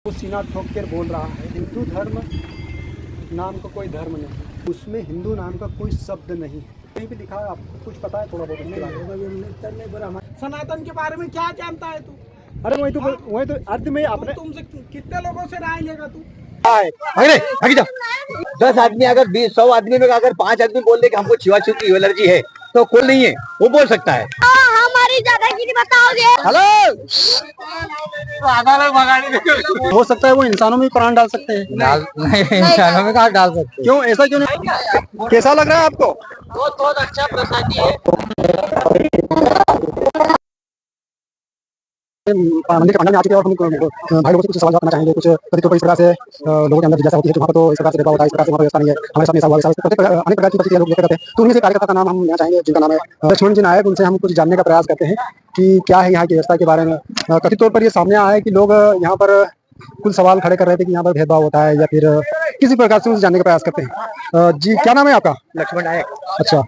वो सीना ठोक कर बोल रहा है हिंदू धर्म नाम का कोई धर्म नहीं, उसमें हिंदू नाम का कोई शब्द नहीं है। कहीं भी लिखा है, आपको कुछ पता है थोड़ा बहुत इसके बारे में? सनातन के बारे में क्या जानता है तू? अरे वही तो अर्थ में अपने तुमसे कितने लोगों से राय लेगा तू? अरे 10 आदमी अगर 100 आदमी में अगर 5 आदमी बोल दे कि हमको छुआछूत की एलर्जी है तो कोई नहीं है, वो बोल सकता है। हमारी दादागिरी बताओगे? हेलो, हो सकता है वो इंसानों में प्राण डाल सकते हैं। नहीं, इंसानों में कहाँ डाल सकते? क्यों, ऐसा क्यों नहीं? कैसा लग रहा है आपको? बहुत अच्छा प्रसाद है। मंदिर के पंडाल में आ चुके हैं और हम भाई लोगों से कुछ सवाल करना चाहेंगे। कुछ कथित इस प्रकार से लोगों के अंदर जिज्ञासा होती है, वहाँ पर तो इस प्रकार से भेदभाव होता है, इस प्रकार से व्यवस्था नहीं है, हमारे साथ ऐसा हुआ, अनेक प्रकार की प्रतिक्रिया लोग व्यक्त करते हैं। तो उन्हीं से कार्यकर्ता का नाम हम यहाँ चाहेंगे, जिनका नाम है लक्ष्मण जी नायक। उनसे हम कुछ जानने का प्रयास करते हैं कि क्या है यहाँ की व्यवस्था के बारे में। कथित तौर पर ये सामने आया है कि लोग यहाँ पर कुछ सवाल खड़े कर रहे थे कि यहाँ पर भेदभाव होता है या फिर किसी प्रकार से उनसे जानने का प्रयास करते हैं। जी, क्या नाम है आपका? लक्ष्मण नायक। अच्छा,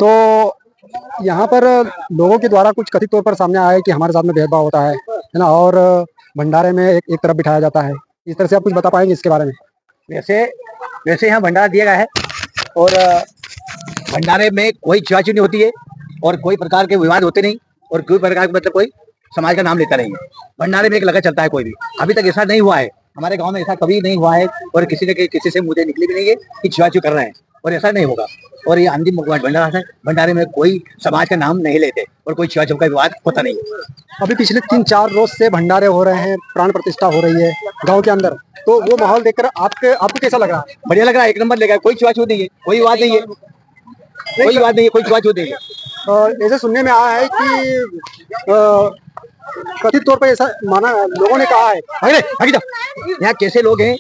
तो यहाँ पर लोगों के द्वारा कुछ कथित तौर पर सामने आया है कि हमारे साथ में भेदभाव होता है ना, और भंडारे में एक तरफ बिठाया जाता है। इस तरह से आप कुछ बता पाएंगे इसके बारे में? वैसे यहाँ भंडारा दिया गया है और भंडारे में कोई छुआछूत नहीं होती है और कोई प्रकार के विवाद होते नहीं और कोई प्रकार के मतलब कोई समाज का नाम लेता नहीं है। भंडारे में एक लगा चलता है, कोई भी अभी तक ऐसा नहीं हुआ है। हमारे गांव में ऐसा कभी नहीं हुआ है और किसी ने किसी से मुझे निकली भी नहीं है कि छुआछूत कर रहे हैं, और ऐसा नहीं होगा। और ये अंतिम भंडारा है, भंडारे में कोई समाज का नाम नहीं लेते और कोई छुआछूत का विवाद होता नहीं है। अभी पिछले 3-4 रोज से भंडारे हो रहे हैं, प्राण प्रतिष्ठा हो रही है गांव के अंदर, तो वो माहौल देखकर आपको कैसा लग रहा है? बढ़िया लग रहा है, एक नंबर लगा है। कोई छुआछूत नहीं है, कोई विवाद नहीं है, कोई विवाद नहीं है, कोई छुआछूत नहीं है। ऐसे सुनने में आया है कि कथित तौर पर ऐसा माना, लोगों ने कहा है। अरे यहाँ कैसे लोग हैं,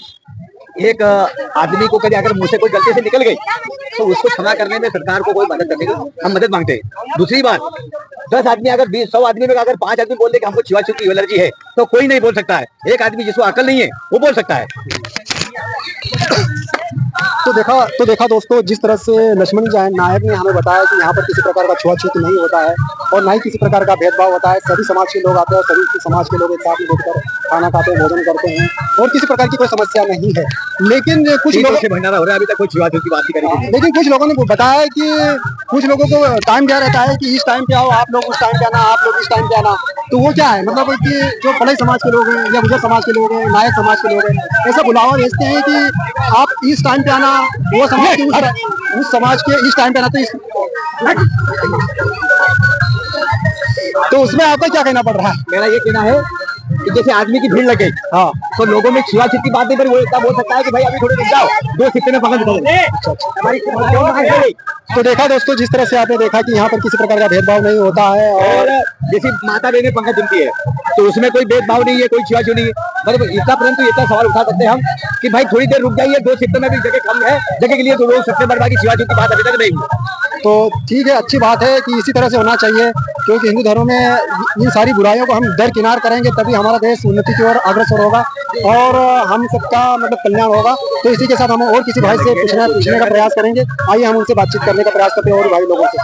एक आदमी को कभी अगर मुंह से कोई गलती से निकल गई तो उसको क्षमा करने में सरकार को कोई मदद करने की हम मदद मांगते हैं। दूसरी बात, 10 आदमी अगर 100 आदमी में अगर 5 आदमी बोल दे कि हमको छुआछूत की एलर्जी है तो कोई नहीं बोल सकता है। एक आदमी जिसको अकल नहीं है वो बोल सकता है। तो देखा दोस्तों, जिस तरह से लक्ष्मण नायक ने हमें बताया कि यहाँ पर किसी प्रकार का छुआछूत नहीं होता है और ना ही किसी प्रकार का भेदभाव होता है। सभी समाज के लोग आते हैं और सभी समाज के लोग एक साथ में बैठकर खाना खाते हैं, भोजन करते हैं और किसी प्रकार की कोई समस्या नहीं है। लेकिन कुछ लोगों से भंडारा हो रहा है, अभी तक कोई छुआछूत की बात नहीं करेंगे। लेकिन कुछ लोगों ने बताया कि कुछ लोगों को टाइम दिया रहता है कि इस टाइम पे आओ, आप लोग उस टाइम पे आना, आप लोग इस टाइम पे आना। तो वो क्या है, मतलब कि जो पढ़े समाज के लोग हैं या गुजर समाज के लोग हैं, नायक समाज के लोग हैं, ऐसा बुलावा भेजते हैं कि आप इस टाइम पे आना, वो समाज के उस समाज के इस टाइम पे आना। तो उसमें आपका क्या कहना पड़ रहा है? मेरा ये कहना है कि जैसे आदमी की भीड़ लगे, हाँ, तो लोगों में छुआछूत की बात नहीं, पर वो इतना बोल सकता है कि भाई अभी थोड़ी रुक जाओ, 2 सिक्के में पकड़ दो। तो देखा दोस्तों, जिस तरह से आपने देखा कि यहाँ पर किसी प्रकार का भेदभाव नहीं होता है और जैसे माता बहने पंखा चलती है तो उसमें कोई भेदभाव नहीं है, कोई छुआछूत नहीं है। मतलब इतना, परंतु इतना सवाल उठा सकते हैं हम कि भाई थोड़ी देर रुक जाइए, 2 सिक्के में भी जगह कम है, जगह के लिए तो वो सबसे बड़ी छुआछूत की बात अभी तक नहीं हुई। तो ठीक है, अच्छी बात है कि इसी तरह से होना चाहिए, क्योंकि हिंदू धर्म में इन सारी बुराइयों को हम दरकिनार करेंगे तभी हमारा देश उन्नति की ओर अग्रसर होगा और हम सबका मतलब कल्याण होगा। तो इसी के साथ हम और किसी भाई से पूछने का प्रयास करेंगे। आइए हम उनसे बातचीत करने का प्रयास करते हैं और भाई लोगों से।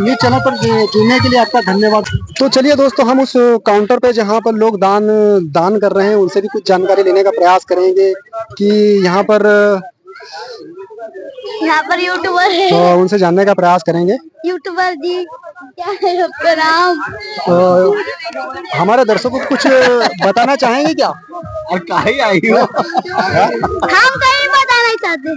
न्यूज चैनल पर जुड़ने के लिए आपका धन्यवाद। तो चलिए दोस्तों, हम उस काउंटर पे जहाँ पर लोग दान कर रहे हैं उनसे भी कुछ जानकारी लेने का प्रयास करेंगे कि यहाँ पर यूट्यूबर है, तो उनसे जानने का प्रयास करेंगे। यूट्यूबर जी, क्या है आपका नाम? तो हमारे दर्शकों को कुछ बताना चाहेंगे क्या? और काहे आई हो? हम कहीं बताना चाहते हैं।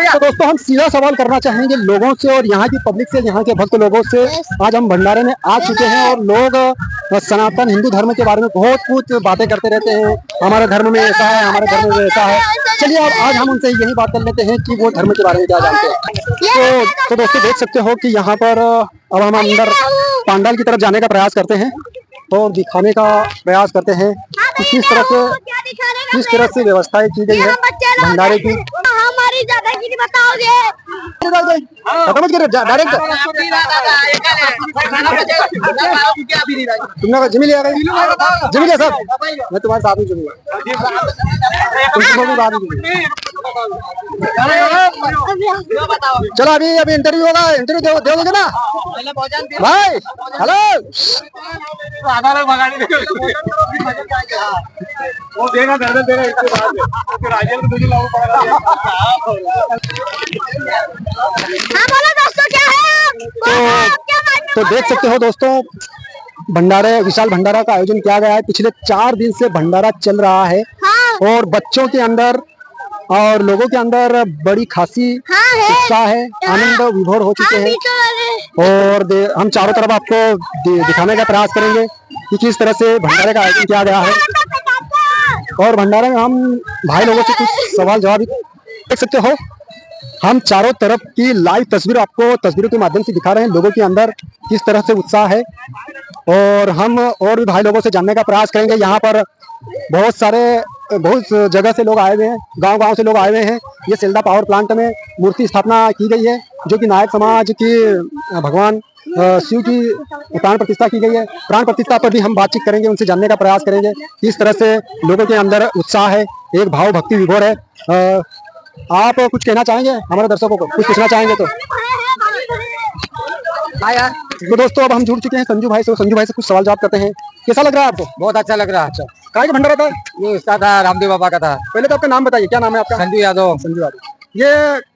तो दोस्तों, हम सीधा सवाल करना चाहेंगे लोगों से और यहाँ की पब्लिक से, यहाँ के भक्त लोगों से। आज हम भंडारे में आ चुके हैं और लोग सनातन हिंदू धर्म के बारे में बहुत कुछ बातें करते रहते हैं। हमारे धर्म में ऐसा है, हमारे धर्म में ऐसा है। चलिए अब आज हम उनसे यही बात कर लेते हैं कि वो धर्म के बारे में क्या जानते हैं। तो दोस्तों, देख सकते हो कि यहाँ पर अब हम अंदर पंडाल की तरफ जाने का प्रयास करते हैं और दिखाने का प्रयास करते हैं कि किस तरह से व्यवस्थाएं की गई है भंडारे की। हमारी दादागिरी बताओगे? खत्म मत करो डायरेक्ट। तुमने जिमी लिया जिमी लिया सर, मैं तुम्हारे साथ ही जुड़ूंगा। चलो अभी अभी इंटरव्यू होगा, इंटरव्यू दोगे ना भाई? हेलो वो देगा दर्द देगा इसके बाद फिर राजेंद्र तुझे लागू पड़ा। हाँ बोलो दोस्तों क्या है तो देख सकते हो दोस्तों, भंडारे विशाल भंडारा का आयोजन किया गया है। पिछले 4 दिन से भंडारा चल रहा है हाँ और बच्चों के अंदर और लोगों के अंदर बड़ी खासी हाँ है उत्साह है, आनंद विभोर हो चुके हाँ हैं। बीचों वाले और हम चारों तरफ आपको दिखाने का प्रयास करेंगे कि किस तरह से भंडारे का आयोजन किया गया है। और भंडारे में हम भाई लोगों से कुछ सवाल जवाब देख सकते हो। हम चारों तरफ की लाइव तस्वीर आपको तस्वीरों के माध्यम से दिखा रहे हैं, लोगों के अंदर किस तरह से उत्साह है। और हम और भी भाई लोगों से जानने का प्रयास करेंगे। यहाँ पर बहुत जगह से लोग आए हुए हैं, गांव-गांव से लोग आए हुए हैं। ये सिल्दा पावर प्लांट में मूर्ति स्थापना की गई है, जो कि नायक समाज की भगवान शिव की प्राण प्रतिष्ठा की गई है। प्राण प्रतिष्ठा पर भी हम बातचीत करेंगे, उनसे जानने का प्रयास करेंगे किस तरह से लोगों के अंदर उत्साह है, एक भाव भक्ति विभोर है। आप कुछ कहना चाहेंगे हमारे दर्शकों को, कुछ पूछना चाहेंगे तो? हाँ यार, तो दोस्तों अब हम जुड़ चुके हैं संजू भाई से, संजू भाई से कुछ सवाल जवाब करते हैं। कैसा लग रहा है आपको? बहुत अच्छा लग रहा है। अच्छा, काय का भंडारा था? ये उसका था, रामदेव बाबा का था। पहले तो आपका नाम बताइए, क्या नाम है आपका? संजू यादव। संजू यादव। ये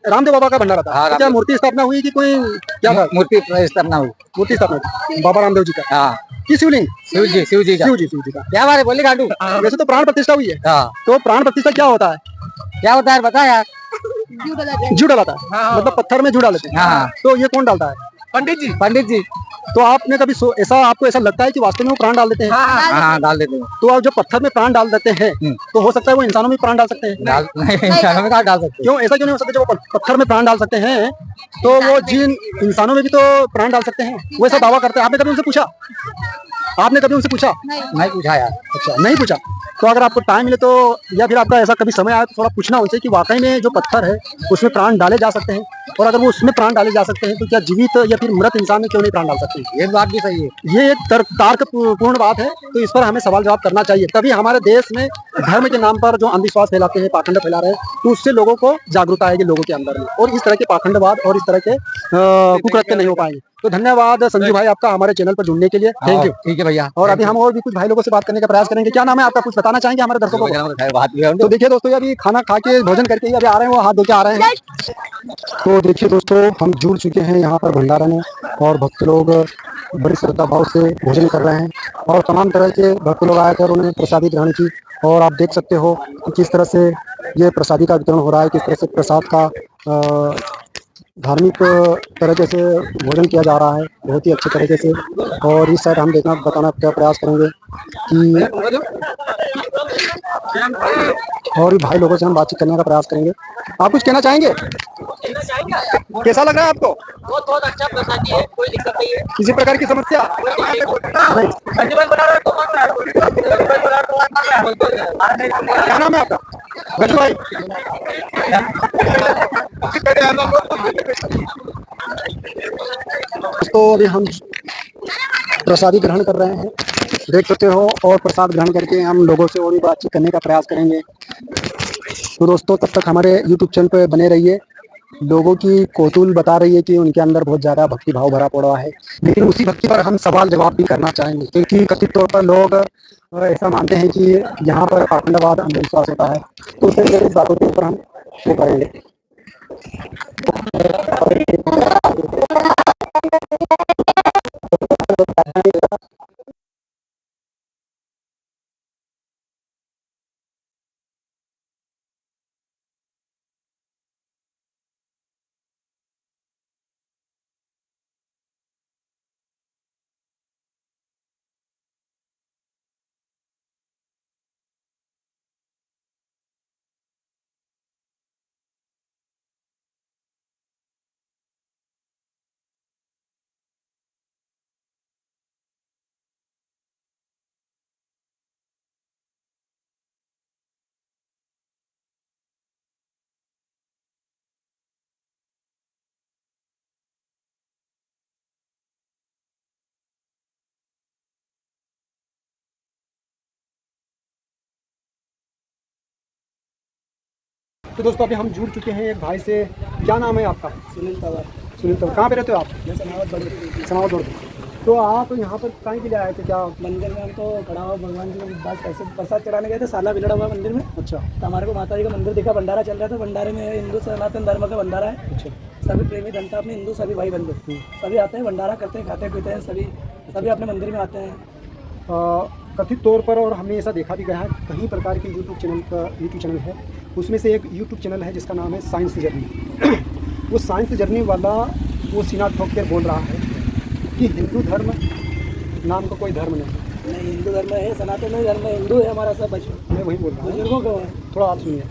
रामदेव बाबा का भंडारा था? हाँ, तो क्या मूर्ति स्थापना हुई कि कोई क्या था? मूर्ति स्थापना हुई। मूर्ति स्थापना थी बाबा रामदेव जी का? हाँ, की शिवलिंग? शिव जी का। शिव जी का। क्या बात है, बोली गांडू। वैसे तो प्राण प्रतिष्ठा हुई है, हाँ, तो प्राण प्रतिष्ठा क्या होता है? क्या होता है बता यार। जू डालता है, मतलब पत्थर में जू डालते हैं। हाँ। तो ये कौन डालता है? पंडित जी। तो आपने कभी आपको ऐसा लगता है कि वास्तव में वो प्राण डाल देते हैं? हाँ, डाल देते हैं। तो आप जो पत्थर में प्राण डाल देते हैं, तो हो सकता है वो इंसानों में प्राण डाल सकते हैं? नहीं, इंसानों में कहाँ डाल सकते। क्यों, ऐसा क्यों नहीं हो सकता? जब वो पत्थर में प्राण डाल सकते हैं तो वो जिन इंसानों में भी तो प्राण डाल सकते हैं, वो ऐसा दावा करते हैं। आपने कभी उनसे पूछा? आपने कभी उनसे पूछा? नहीं पूछा यार। अच्छा, नहीं पूछा। तो अगर आपको टाइम मिले तो, या फिर आपका ऐसा कभी समय आया तो थोड़ा पूछना उनसे कि वाकई में जो पत्थर है उसमें प्राण डाले जा सकते हैं, और अगर वो उसमें प्राण डाले जा सकते हैं तो क्या जीवित या फिर मृत इंसान में क्यों नहीं प्राण डाल सकते? ये बात भी सही है। ये एक तर्कपूर्ण बात है, तो इस पर हमें सवाल जवाब करना चाहिए। तभी हमारे देश में धर्म के नाम पर जो अंधविश्वास फैलाते हैं, पाखंड फैला रहे हैं, तो उससे लोगों को जागरूकता आएगी लोगों के अंदर में, और इस तरह के पाखंडवाद और इस तरह के कुकृत्य नहीं हो पाएंगे। तो धन्यवाद संजू भाई आपका हमारे चैनल पर जुड़ने के लिए, थैंक यू। ठीक है भैया। और अभी हम और भी कुछ भाई लोगों से बात करने का प्रयास करेंगे। क्या नाम है आपका, कुछ बताना चाहेंगे हमारे दर्शकों को? तो देखिए दोस्तों, अभी खाना खा के भोजन करके ही अभी आ रहे हैं, वो हाथ धो के आ रहे हैं। तो देखिए दोस्तों, हम जुड़ चुके हैं यहाँ पर भंडारा में, और भक्त लोग बड़ी श्रद्धा भाव से भोजन कर रहे हैं, और तमाम तरह के भक्त लोग आकर उन्होंने प्रसादी ग्रहण की। और आप देख सकते हो कि किस तरह से ये प्रसादी का वितरण हो रहा है, किस तरह से प्रसाद का धार्मिक तरीके से भोजन किया जा रहा है, बहुत ही अच्छे तरीके से। और इस साइड हम बताना का प्रयास करेंगे कि और भी भाई लोगों से हम बातचीत करने का प्रयास करेंगे। आप कुछ कहना चाहेंगे? कैसा लग रहा है आपको? बहुत अच्छा प्रसादी है, कोई दिक्कत नहीं है। किसी प्रकार की समस्या नहीं? क्या नाम है आपका? गट्टू भाई। तो अभी हम प्रसादी ग्रहण कर रहे हैं, देख सकते हो, और प्रसाद ग्रहण करके हम लोगों से और भी बातचीत करने का प्रयास करेंगे। तो दोस्तों तब तक हमारे YouTube चैनल पर बने रहिए। लोगों की कौतूहल बता रही है कि उनके अंदर बहुत ज़्यादा भक्ति भाव भरा पड़ा है, लेकिन उसी भक्ति पर हम सवाल जवाब भी करना चाहेंगे, क्योंकि कथित तौर पर लोग ऐसा मानते हैं कि यहाँ पर पाखंडवाद अंधविश्वास होता है। तो उससे रिलेटेड बातों के ऊपर हम वो करेंगे। तो दोस्तों अभी हम जुड़ चुके हैं एक भाई से। क्या नाम है आपका? सुनील पवार। सुनील पवार। कहाँ पे रहते हो आप? मैं सनावत दौड़। तो आप यहाँ पर कहीं के लिए आए थे? क्या मंदिर में हमको खड़ा हुआ भगवान जी को बस ऐसे प्रसाद चढ़ाने गए थे, साला बिलड़ा हुआ मंदिर में। अच्छा। तो हमारे को माता जी का मंदिर दिखा, भंडारा चल रहा था। भंडारे में हिंदू सनातन धर्म का भंडारा है। अच्छा। सभी प्रेमी जनता अपने हिंदू सभी भाई बंधु सभी आते हैं, भंडारा करते हैं, खाते पीते हैं, सभी अपने मंदिर में आते हैं। कथित तौर पर, और हमने ऐसा देखा भी गया है, कई प्रकार के यूट्यूब चैनल है। उसमें से एक यूट्यूब चैनल है जिसका नाम है साइंस जर्नी। वो साइंस जर्नी वाला वो सीना ठोक कर बोल रहा है कि हिंदू धर्म नाम का कोई धर्म नहीं। हिंदू धर्म है, सनातन धर्म है, हिंदू है हमारा सब बचपन। मैं वही बोल रहा हूँ, बुजुर्गों का है। थोड़ा आप सुनिए।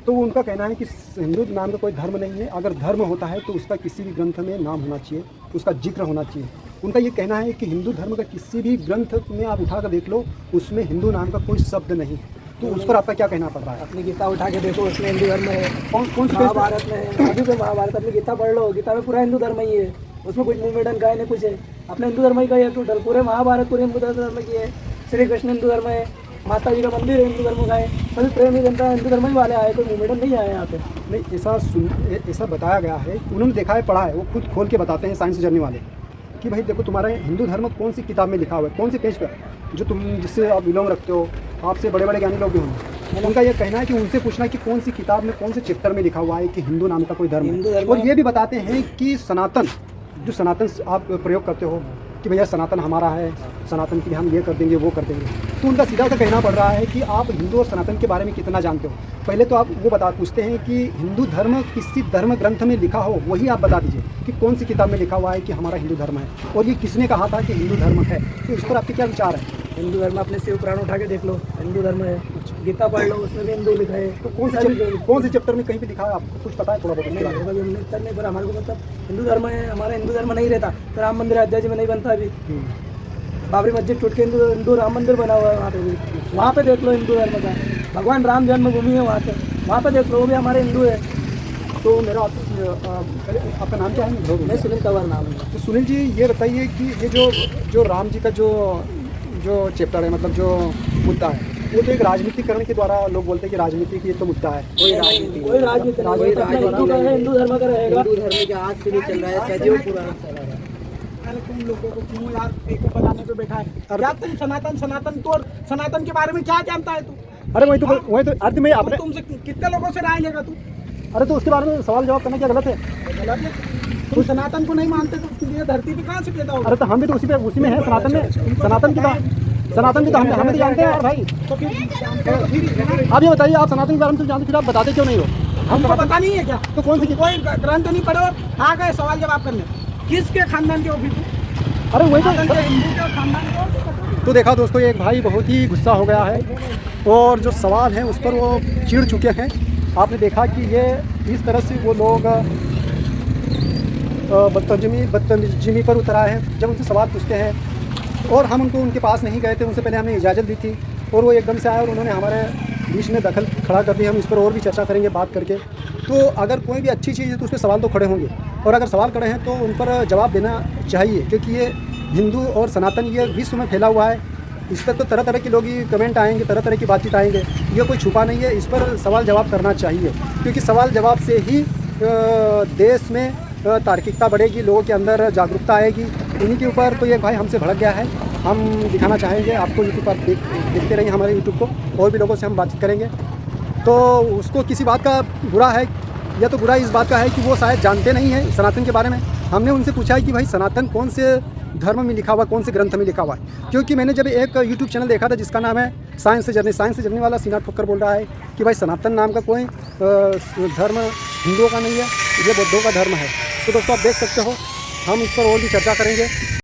तो वो उनका कहना है कि हिंदू नाम का कोई धर्म नहीं है। अगर धर्म होता है तो उसका किसी भी ग्रंथ में नाम होना चाहिए, उसका जिक्र होना चाहिए। उनका ये कहना है कि हिंदू धर्म का किसी भी ग्रंथ में आप उठा कर देख लो, उसमें हिंदू नाम का कोई शब्द नहीं है। तो उस पर आपका क्या कहना पड़ रहा है? अपनी गीता उठा के देखो, उसमें हिंदू धर्म है। कौन सी महाभारत में है, अभी तो महाभारत अपनी गीता पढ़ लो, गीता में पूरा हिंदू धर्म ही है। उसमें कुछ मूवमेंट का है नहीं, कुछ है अपने हिंदू धर्म ही का है टोटल। पूरे महाभारत पूरे हिंदू धर्म की है। श्री कृष्ण हिंदू धर्म है, माता जी का मंदिर है हिंदू धर्म का है। सभी प्रेमी जनता हिंदू धर्म ही वाले आए, कोई मूवमेंट नहीं आया यहाँ पे। नहीं, ऐसा बताया गया है, उन्होंने देखा है, पढ़ा है, वो खुद खोल के बताते हैं साइंस जर्नी वाले कि भाई देखो तुम्हारा हिंदू धर्म कौन सी किताब में लिखा हुआ है, कौन सी पेज पर, जो तुम जिससे आप बिलोंग रखते हो, आपसे बड़े बड़े ज्ञानी लोग भी होंगे। उनका ये कहना है कि उनसे पूछना कि कौन सी किताब में कौन से चैप्टर में लिखा हुआ है कि हिंदू नाम का कोई धर्म है। और ये भी बताते हैं कि सनातन, जो सनातन आप प्रयोग करते हो कि भैया सनातन हमारा है, सनातन के लिए हम ये कर देंगे वो कर देंगे, तो उनका सीधा सा कहना पड़ रहा है कि आप हिंदू और सनातन के बारे में कितना जानते हो। पहले तो आप वो पूछते हैं कि हिंदू धर्म किसी धर्म ग्रंथ में लिखा हो, वही आप बता दीजिए कि कौन सी किताब में लिखा हुआ है कि हमारा हिंदू धर्म है, और ये किसने कहा था कि हिंदू धर्म है। तो इस पर आपके क्या विचार है? हिंदू धर्म अपने शिव पुराण उठा के देख लो, हिंदू धर्म है। गीता पढ़ लो, उसमें भी हिंदू लिखा है। तो कौन से चैप्टर में कहीं भी लिखा है? आपको कुछ पता है? थोड़ा बहुत नहीं, पर हमारे को मतलब हिंदू धर्म है, हमारा हिंदू धर्म नहीं रहता तो राम मंदिर अयोध्या जी में नहीं बनता। अभी बाबरी मस्जिद टूट के हिंदू राम मंदिर बना हुआ है वहाँ पे भी। वहाँ पे देख लो हिंदू धर्म का, भगवान राम जन्मभूमि है वहाँ पे देख लो, वो भी हमारे हिंदू है। तो मेरा आपका नाम क्या है? मैं सुनील पवार नाम है। तो सुनील जी ये बताइए कि ये जो राम जी का जो चैप्टर है, मतलब जो मुद्दा है, वो तो एक राजनीतिकरण के द्वारा लोग बोलते हैं कि राजनीति की ये तो मुद्दा है। कोई राजनीति नहीं, हिंदू धर्म का रहेगा। हिंदू धर्म के आज से भी चल रहा है, सदियों पुराना चल रहा है। अरे तुम लोगों को क्यों यार एक बताने पे बैठा है? क्या तुम सनातन तो सनातन के बारे में क्या जानता है तू? अरे वही तो अर्थ में आपने तुमसे कितने लोगों से राय लेगा तू? अरे तो उसके बारे में सवाल जवाब करना क्या गलत है? गलत है। तुम सनातन को नहीं मानते तो ये धरती पे कहाँ से पैदा होगा? अरे तो हम भी तो उसी में है, सनातन में। सनातन की तो हम भी जानते हैं यार भाई। तो फिर आप ये बताइए, आप सनातन के बारे में तो जानते, फिर आप बताते क्यों नहीं हो? हमको पता नहीं है क्या? तो कौन सी? कोई ग्रंथ नहीं पढ़ो, आ गए सवाल जवाब करने। किसके खानदान के हो भी? अरे वही तो हिंदू के खानदान के। तो देखा दोस्तों, एक भाई बहुत ही गुस्सा हो गया है और जो सवाल है उस पर वो चिढ़ चुके हैं। आपने देखा कि ये इस तरह से वो लोग बदतमीजी पर उतर आए हैं। जब उनसे सवाल पूछते हैं और हम उनके पास नहीं गए थे, उनसे पहले हमने इजाज़त दी थी और वो एकदम से आए और उन्होंने हमारे बीच में दखल खड़ा कर दी। हम इस पर और भी चर्चा करेंगे बात करके। तो अगर कोई भी अच्छी चीज़ है तो उस पर सवाल तो खड़े होंगे, और अगर सवाल खड़े हैं तो उन पर जवाब देना चाहिए, क्योंकि ये हिंदू और सनातन ये विश्व में फैला हुआ है। इस पर तो तरह तरह के लोग ही कमेंट आएंगे, तरह तरह की बातचीत आएंगे, ये कोई छुपा नहीं है। इस पर सवाल जवाब करना चाहिए, क्योंकि सवाल जवाब से ही देश में तार्किकता बढ़ेगी, लोगों के अंदर जागरूकता आएगी। इन्हीं के ऊपर तो ये भाई हमसे भड़क गया है। हम दिखाना चाहेंगे आपको, यूट्यूब पर देखते रहिए हमारे यूट्यूब को, और भी लोगों से हम बातचीत करेंगे। तो उसको किसी बात का बुरा है या तो बुरा इस बात का है कि वो शायद जानते नहीं हैं सनातन के बारे में। हमने उनसे पूछा है कि भाई सनातन कौन से धर्म में लिखा हुआ, कौन से ग्रंथ में लिखा हुआ है। क्योंकि मैंने जब एक यूट्यूब चैनल देखा था जिसका नाम है साइंस जर्नी वाला सीना ठोकर बोल रहा है कि भाई सनातन नाम का कोई धर्म हिंदुओं का नहीं है, ये बौद्धों का धर्म है। तो दोस्तों आप देख सकते हो, हम इस पर और भी चर्चा करेंगे।